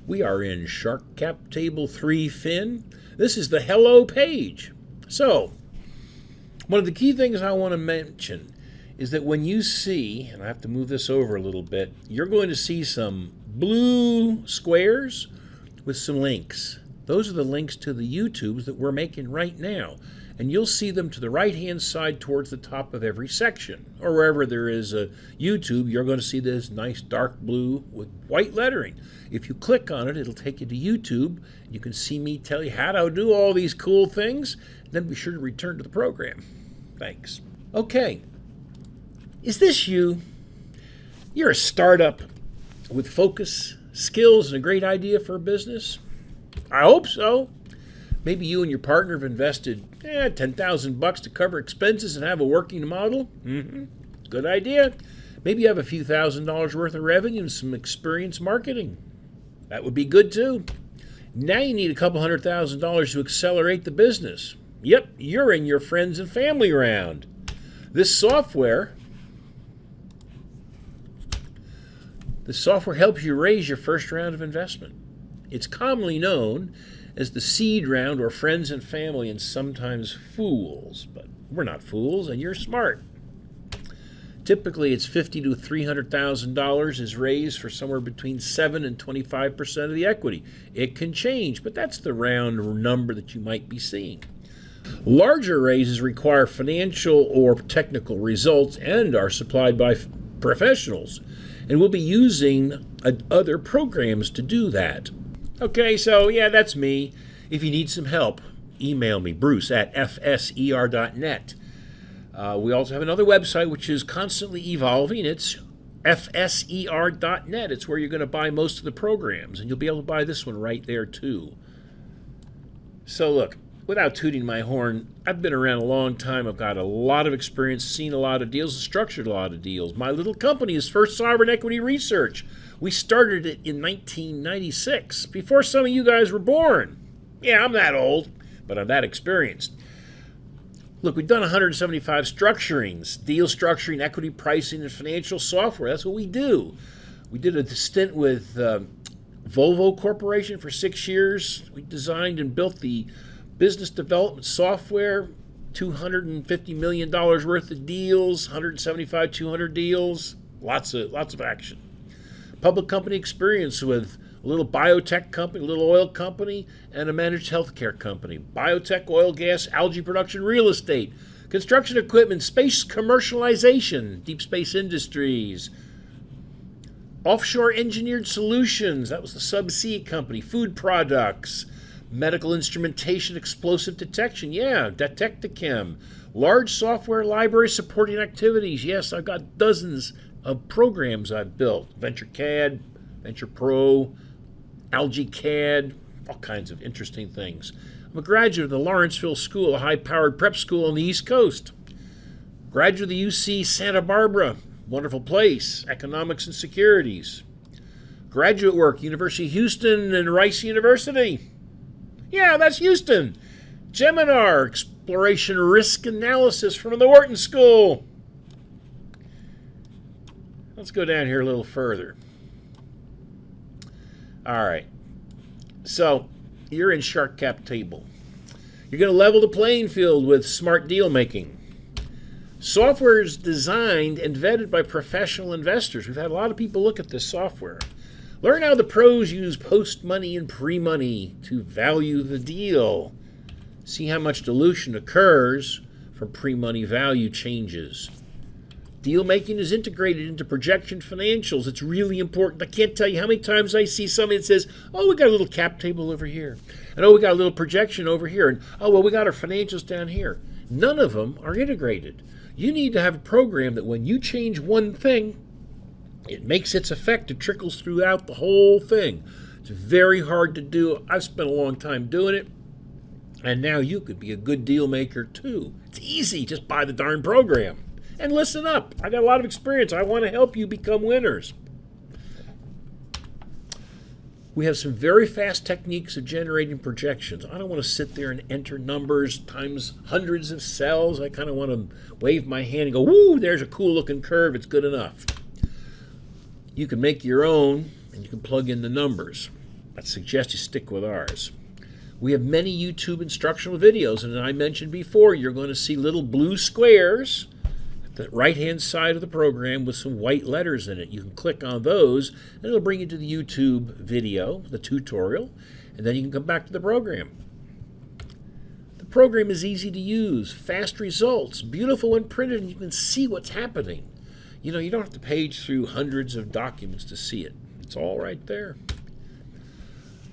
We are in Shark Cap Table 3 Fin. This is the Hello page. So, one of the key things I want to mention is that when you see, and I have to move this over a little bit, you're going to see some blue squares with some links. Those are the links to the YouTubes that we're making right now. And you'll see them to the right-hand side towards the top of every section. Or wherever there is a YouTube, you're going to see this nice dark blue with white lettering. If you click on it, it'll take you to YouTube. You can see me tell you how to do all these cool things. Then be sure to return to the program. Thanks. Okay. Is this you? You're a startup with focus, skills, and a great idea for a business? I hope so. Maybe you and your partner have invested $10,000 to cover expenses and have a working model. Good idea. Maybe you have a few $1,000s worth of revenue and some experience marketing. That would be good too. Now you need a couple $100,000 to accelerate the business. Yep, you're in your friends and family round. This software helps you raise your first round of investment. It's commonly known as the seed round or friends and family and sometimes fools. But we're not fools and you're smart. Typically it's $50,000 to $300,000 is raised for somewhere between 7 and 25% of the equity. It can change, but that's the round number that you might be seeing. Larger raises require financial or technical results and are supplied by professionals. And we'll be using other programs to do that. Okay, so yeah, that's me. If you need some help, email me, bruce@fser.net. We also have another website which is constantly evolving. It's fser.net. It's where you're going to buy most of the programs, and you'll be able to buy this one right there too. So look, without tooting my horn, I've been around a long time. I've got a lot of experience, seen a lot of deals, and structured a lot of deals. My little company is First Sovereign Equity Research. We started it in 1996, before some of you guys were born. Yeah, I'm that old, but I'm that experienced. Look, we've done 175 structurings, deal structuring, equity pricing, and financial software. That's what we do. We did a stint with Volvo Corporation for 6 years. We designed and built the business development software, $250 million worth of deals, 175, 200 deals, lots of action. Public company experience with a little biotech company, a little oil company, and a managed healthcare company. Biotech, oil, gas, algae production, real estate, construction equipment, space commercialization, deep space industries, offshore engineered solutions, that was the subsea company, food products, medical instrumentation, explosive detection, yeah, Detectichem, large software library supporting activities. Yes, I've got dozens of programs I've built. Venture CAD, Venture Pro, Algae CAD, all kinds of interesting things. I'm a graduate of the Lawrenceville School, a high-powered prep school on the East Coast. Graduate of the UC Santa Barbara, wonderful place, economics and securities. Graduate work, University of Houston and Rice University. Yeah, that's Houston. Geminar, exploration risk analysis from the Wharton School. Let's go down here a little further. All right. So you're in Shark Cap Table. You're going to level the playing field with smart deal making. Software is designed and vetted by professional investors. We've had a lot of people look at this software. Learn how the pros use post-money and pre-money to value the deal. See how much dilution occurs from pre-money value changes. Deal making is integrated into projection financials. It's really important. I can't tell you how many times I see somebody that says, oh, we got a little cap table over here. And oh, we got a little projection over here. And oh, well, we got our financials down here. None of them are integrated. You need to have a program that when you change one thing, it makes its effect. It trickles throughout the whole thing. It's very hard to do. I've spent a long time doing it. And now you could be a good deal maker too. It's easy. Just buy the darn program. And listen up. I got a lot of experience. I want to help you become winners. We have some very fast techniques of generating projections. I don't want to sit there and enter numbers times hundreds of cells. I kind of want to wave my hand and go, woo, there's a cool looking curve. It's good enough. You can make your own and you can plug in the numbers. I'd suggest you stick with ours. We have many YouTube instructional videos, and as I mentioned before, you're going to see little blue squares at the right-hand side of the program with some white letters in it. You can click on those, and it'll bring you to the YouTube video, the tutorial, and then you can come back to the program. The program is easy to use, fast results, beautiful when printed, and you can see what's happening. You don't have to page through hundreds of documents to see it. It's all right there.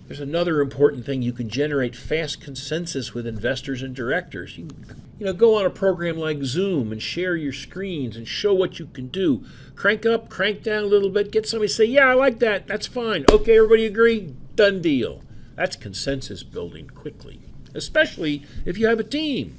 There's another important thing. You can generate fast consensus with investors and directors. You go on a program like Zoom and share your screens and show what you can do. Crank up, crank down a little bit, get somebody to say, yeah, I like that, that's fine. Okay, everybody agree? Done deal. That's consensus building quickly, especially if you have a team.